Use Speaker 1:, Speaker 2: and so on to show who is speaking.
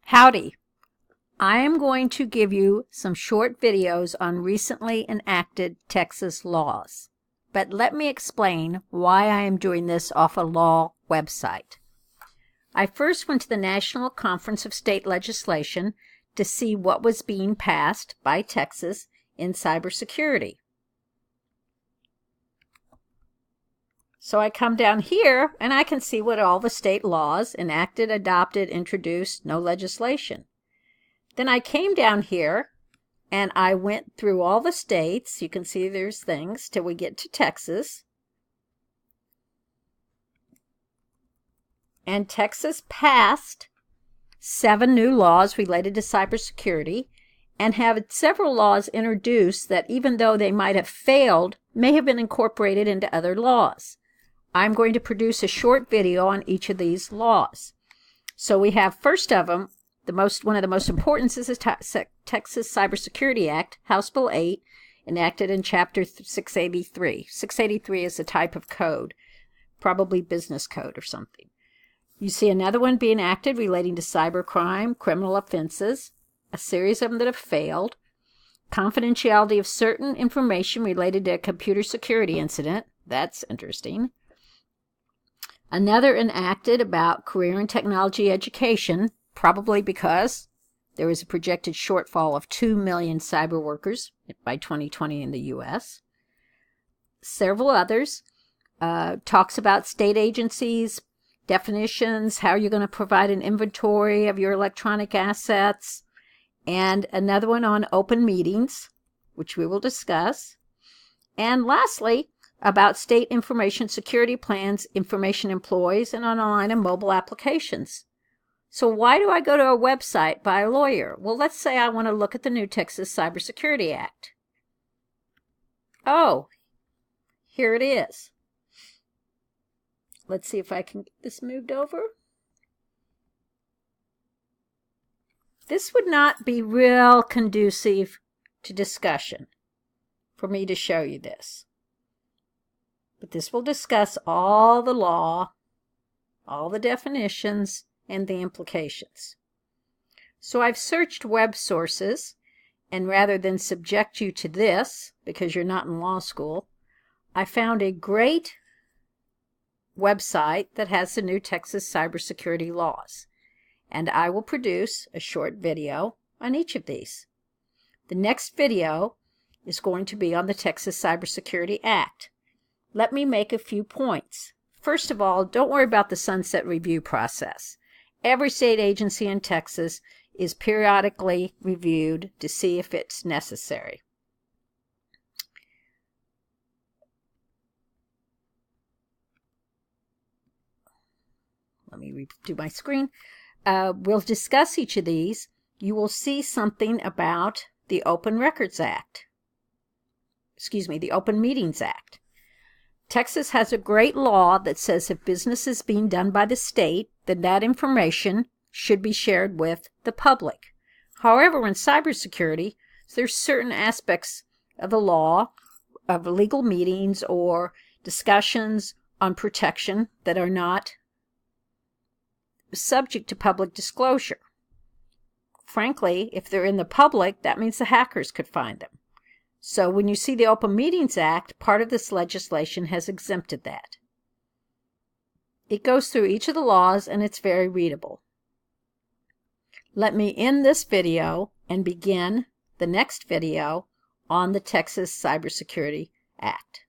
Speaker 1: Howdy! I am going to give you some short videos on recently enacted Texas laws. But let me explain why I am doing this off a law website. I first went to the National Conference of State Legislation to see what was being passed by Texas in cybersecurity. So I come down here and I can see what all the state laws enacted, adopted, introduced, no legislation. Then I came down here and I went through all the states. You can see there's things till we get to Texas. And Texas passed 7 new laws related to cybersecurity and have several laws introduced that, even though they might have failed, may have been incorporated into other laws. I'm going to produce a short video on each of these laws. So we have, first of them, one of the most important is the Texas Cybersecurity Act, House Bill 8, enacted in Chapter 683. 683 is a type of code, probably business code or something. You see another one being enacted relating to cybercrime, criminal offenses, a series of them that have failed, confidentiality of certain information related to a computer security incident. That's interesting. Another enacted about career and technology education, probably because there is a projected shortfall of 2 million cyber workers by 2020 in the U.S. Several others talks about state agencies, definitions, how you're going to provide an inventory of your electronic assets, and another one on open meetings, which we will discuss. And lastly, about state information security plans, information employees, and online and mobile applications. So why do I go to a website by a lawyer? Well, let's say I want to look at the new Texas Cybersecurity Act. Oh, here it is. Let's see if I can get this moved over. This would not be real conducive to discussion for me to show you this. But this will discuss all the law, all the definitions, and the implications. So I've searched web sources, and rather than subject you to this, because you're not in law school, I found a great website that has the new Texas cybersecurity laws, and I will produce a short video on each of these. The next video is going to be on the Texas Cybersecurity Act. Let me make a few points. First of all, don't worry about the sunset review process. Every state agency in Texas is periodically reviewed to see if it's necessary. Let me redo my screen. We'll discuss each of these. You will see something about the Open Records Act. The Open Meetings Act. Texas has a great law that says if business is being done by the state, then that information should be shared with the public. However, in cybersecurity, there's certain aspects of the law, of legal meetings or discussions on protection that are not subject to public disclosure. Frankly, if they're in the public, that means the hackers could find them. So when you see the Open Meetings Act, part of this legislation has exempted that. It goes through each of the laws and it's very readable. Let me end this video and begin the next video on the Texas Cybersecurity Act.